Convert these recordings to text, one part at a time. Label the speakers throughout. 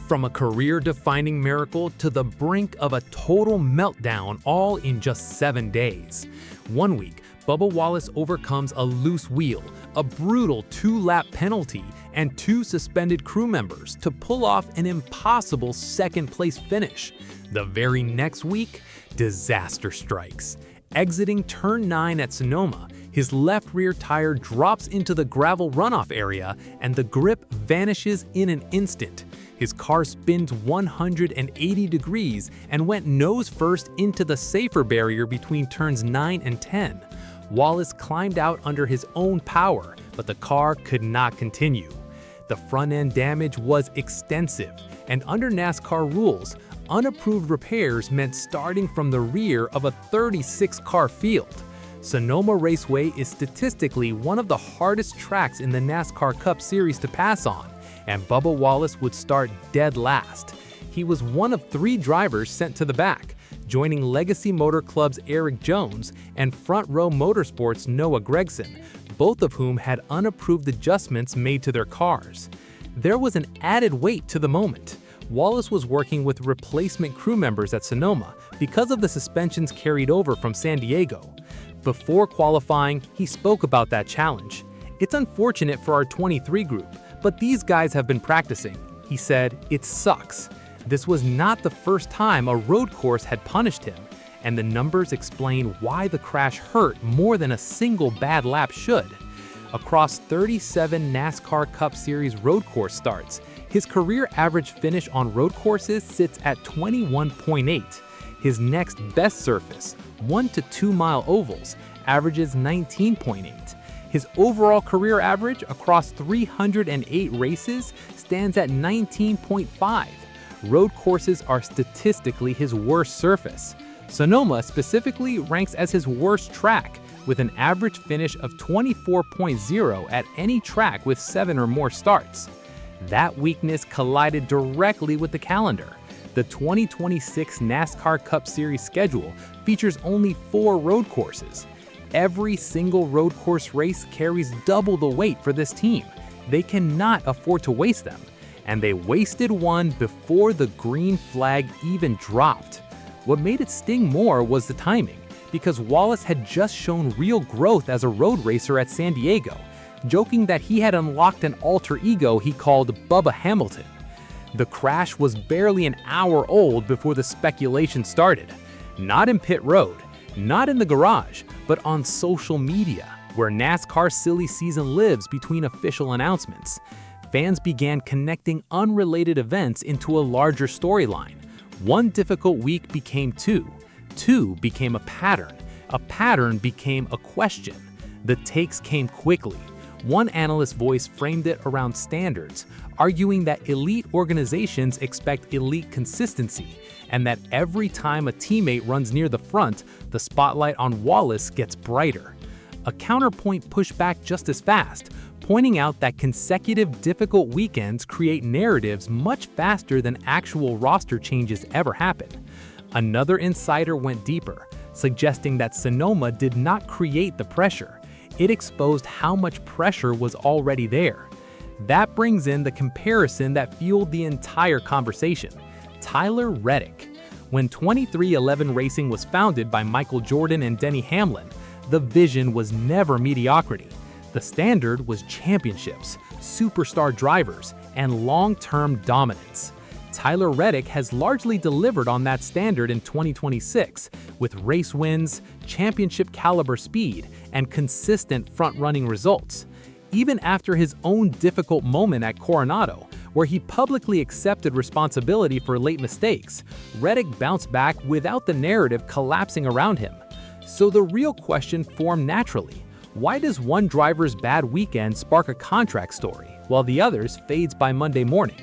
Speaker 1: From a career-defining miracle to the brink of a total meltdown, all in just 7 days. One week, Bubba Wallace overcomes a loose wheel, a brutal 2-lap penalty, and 2 suspended crew members to pull off an impossible second-place finish. The very next week, disaster strikes. Exiting turn 9 at Sonoma, his left rear tire drops into the gravel runoff area and the grip vanishes in an instant. His car spins 180 degrees and went nose first into the safer barrier between turns 9 and 10. Wallace climbed out under his own power, but the car could not continue. The front-end damage was extensive, and under NASCAR rules, unapproved repairs meant starting from the rear of a 36-car field. Sonoma Raceway is statistically one of the hardest tracks in the NASCAR Cup Series to pass on, and Bubba Wallace would start dead last. He was one of 3 drivers sent to the back, joining Legacy Motor Club's Eric Jones and Front Row Motorsports' Noah Gragson, both of whom had unapproved adjustments made to their cars. There was an added weight to the moment. Wallace was working with replacement crew members at Sonoma because of the suspensions carried over from San Diego. Before qualifying, he spoke about that challenge. "It's unfortunate for our 23 group, but these guys have been practicing." He said, "It sucks." This was not the first time a road course had punished him, and the numbers explain why the crash hurt more than a single bad lap should. Across 37 NASCAR Cup Series road course starts, his career average finish on road courses sits at 21.8. His next best surface, 1 to 2 mile ovals, averages 19.8. His overall career average across 308 races stands at 19.5. Road courses are statistically his worst surface. Sonoma specifically ranks as his worst track, with an average finish of 24.0 at any track with 7 or more starts. That weakness collided directly with the calendar. The 2026 NASCAR Cup Series schedule features only 4 road courses. Every single road course race carries double the weight for this team. They cannot afford to waste them, and they wasted one before the green flag even dropped. What made it sting more was the timing, because Wallace had just shown real growth as a road racer at San Diego, joking that he had unlocked an alter ego he called Bubba Hamilton. The crash was barely an hour old before the speculation started. Not in pit road, not in the garage, but on social media, where NASCAR's silly season lives between official announcements. Fans began connecting unrelated events into a larger storyline. One difficult week became 2. 2 became a pattern became a question. The takes came quickly. One analyst's voice framed it around standards, arguing that elite organizations expect elite consistency, and that every time a teammate runs near the front, the spotlight on Wallace gets brighter. A counterpoint pushed back just as fast, pointing out that consecutive difficult weekends create narratives much faster than actual roster changes ever happen. Another insider went deeper, suggesting that Sonoma did not create the pressure. It exposed how much pressure was already there. That brings in the comparison that fueled the entire conversation: Tyler Reddick. When 23XI Racing was founded by Michael Jordan and Denny Hamlin, the vision was never mediocrity. The standard was championships, superstar drivers, and long-term dominance. Tyler Reddick has largely delivered on that standard in 2026, with race wins, championship-caliber speed, and consistent front-running results. Even after his own difficult moment at Coronado, where he publicly accepted responsibility for late mistakes, Reddick bounced back without the narrative collapsing around him. So the real question formed naturally: why does one driver's bad weekend spark a contract story, while the other's fades by Monday morning?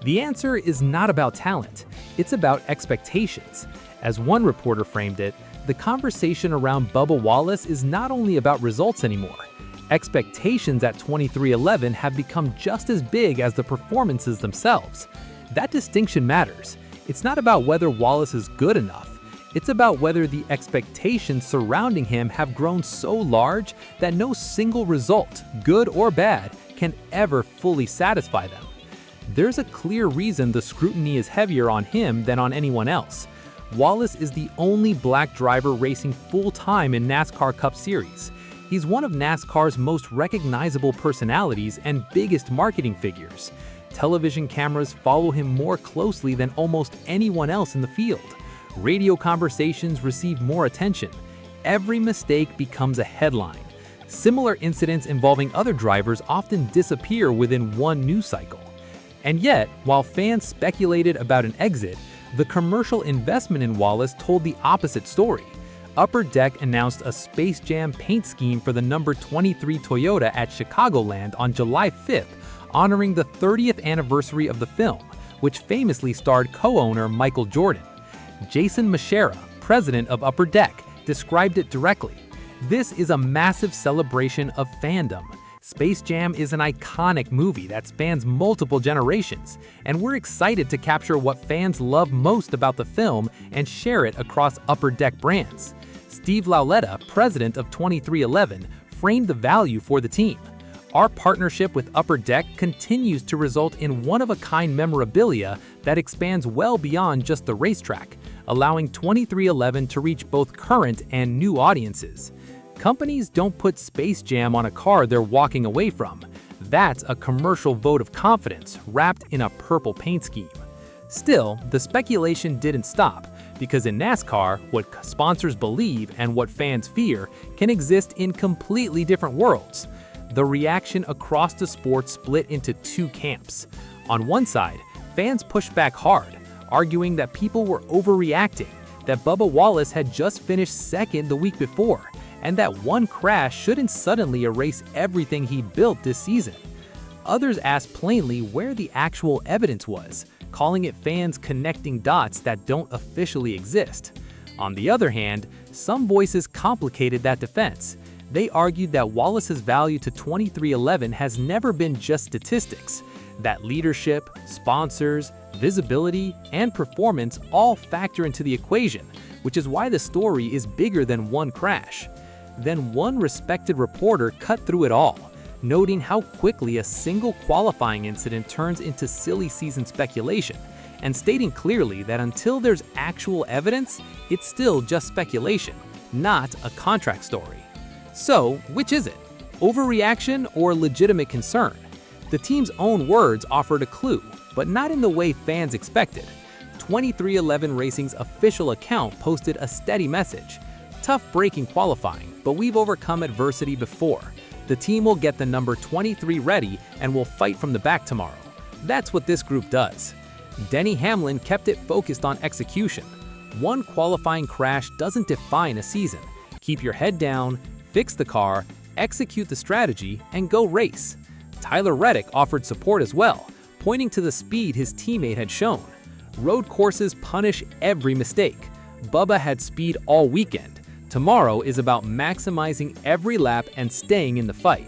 Speaker 1: The answer is not about talent, it's about expectations. As one reporter framed it, the conversation around Bubba Wallace is not only about results anymore. Expectations at 23XI have become just as big as the performances themselves. That distinction matters. It's not about whether Wallace is good enough. It's about whether the expectations surrounding him have grown so large that no single result, good or bad, can ever fully satisfy them. There's a clear reason the scrutiny is heavier on him than on anyone else. Wallace is the only black driver racing full-time in NASCAR Cup Series. He's one of NASCAR's most recognizable personalities and biggest marketing figures. Television cameras follow him more closely than almost anyone else in the field. Radio conversations receive more attention. Every mistake becomes a headline. Similar incidents involving other drivers often disappear within one news cycle. And yet, while fans speculated about an exit, the commercial investment in Wallace told the opposite story. Upper Deck announced a Space Jam paint scheme for the number 23 Toyota at Chicagoland on July 5th, honoring the 30th anniversary of the film, which famously starred co-owner Michael Jordan. Jason Machera, president of Upper Deck, described it directly. "This is a massive celebration of fandom. Space Jam is an iconic movie that spans multiple generations, and we're excited to capture what fans love most about the film and share it across Upper Deck brands." Steve Lauletta, president of 23XI, framed the value for the team. "Our partnership with Upper Deck continues to result in one-of-a-kind memorabilia that expands well beyond just the racetrack, allowing 23XI to reach both current and new audiences. Companies don't put Space Jam on a car they're walking away from. That's a commercial vote of confidence wrapped in a purple paint scheme." Still, the speculation didn't stop, because in NASCAR, what sponsors believe and what fans fear can exist in completely different worlds. The reaction across the sport split into two camps. On one side, fans pushed back hard, arguing that people were overreacting, that Bubba Wallace had just finished second the week before, and that one crash shouldn't suddenly erase everything he built this season. Others asked plainly where the actual evidence was, calling it fans connecting dots that don't officially exist. On the other hand, some voices complicated that defense. They argued that Wallace's value to 23XI has never been just statistics, that leadership, sponsors, visibility, and performance all factor into the equation, which is why the story is bigger than one crash. Then one respected reporter cut through it all, noting how quickly a single qualifying incident turns into silly season speculation, and stating clearly that until there's actual evidence, it's still just speculation, not a contract story. So, which is it? Overreaction or legitimate concern? The team's own words offered a clue, but not in the way fans expected. 23XI Racing's official account posted a steady message. "Tough break in qualifying, but we've overcome adversity before. The team will get the number 23 ready and will fight from the back tomorrow." That's what this group does. Denny Hamlin kept it focused on execution. One qualifying crash doesn't define a season. Keep your head down, fix the car, execute the strategy, and go race. Tyler Reddick offered support as well, pointing to the speed his teammate had shown. Road courses punish every mistake. Bubba had speed all weekend. Tomorrow is about maximizing every lap and staying in the fight.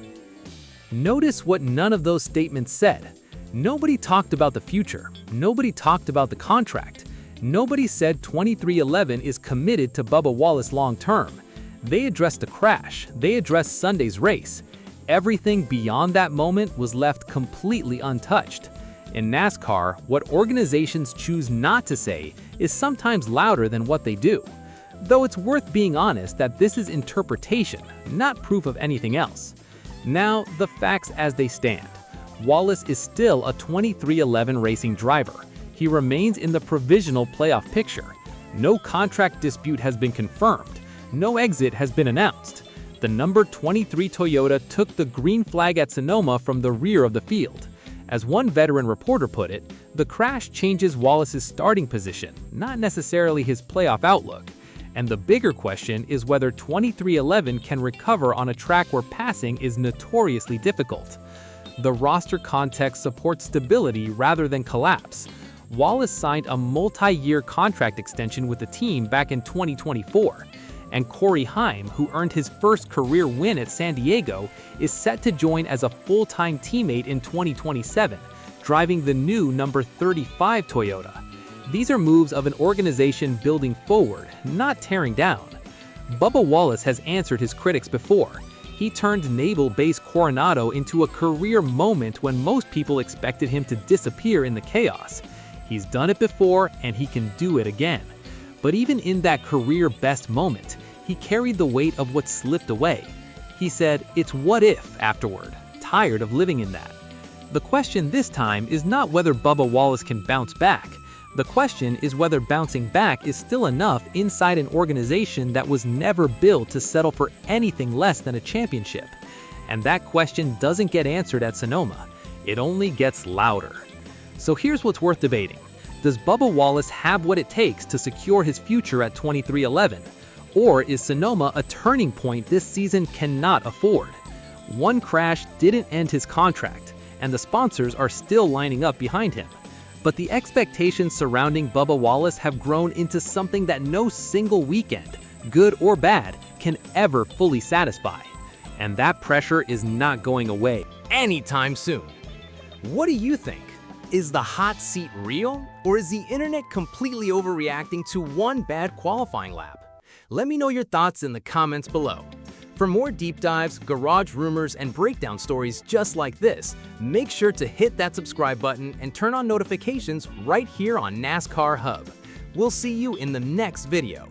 Speaker 1: Notice what none of those statements said. Nobody talked about the future. Nobody talked about the contract. Nobody said 23XI is committed to Bubba Wallace long term. They addressed the crash. They addressed Sunday's race. Everything beyond that moment was left completely untouched. In NASCAR, what organizations choose not to say is sometimes louder than what they do. Though it's worth being honest that this is interpretation, not proof of anything else. Now, the facts as they stand. Wallace is still a 23XI Racing driver. He remains in the provisional playoff picture. No contract dispute has been confirmed. No exit has been announced. The number 23 Toyota took the green flag at Sonoma from the rear of the field. As one veteran reporter put it, the crash changes Wallace's starting position, not necessarily his playoff outlook. And the bigger question is whether 23XI can recover on a track where passing is notoriously difficult. The roster context supports stability rather than collapse. Wallace signed a multi-year contract extension with the team back in 2024. And Corey Heim, who earned his first career win at San Diego, is set to join as a full-time teammate in 2027, driving the new number 35 Toyota. These are moves of an organization building forward, not tearing down. Bubba Wallace has answered his critics before. He turned Naval Base Coronado into a career moment when most people expected him to disappear in the chaos. He's done it before and he can do it again. But even in that career best moment, he carried the weight of what slipped away. He said, "It's what if," afterward, tired of living in that. The question this time is not whether Bubba Wallace can bounce back. The question is whether bouncing back is still enough inside an organization that was never built to settle for anything less than a championship. And that question doesn't get answered at Sonoma. It only gets louder. So here's what's worth debating. Does Bubba Wallace have what it takes to secure his future at 2311? Or is Sonoma a turning point this season cannot afford? One crash didn't end his contract, and the sponsors are still lining up behind him. But the expectations surrounding Bubba Wallace have grown into something that no single weekend, good or bad, can ever fully satisfy. And that pressure is not going away anytime soon. What do you think? Is the hot seat real, or is the internet completely overreacting to one bad qualifying lap? Let me know your thoughts in the comments below. For more deep dives, garage rumors, and breakdown stories just like this, make sure to hit that subscribe button and turn on notifications right here on NASCAR Hub. We'll see you in the next video.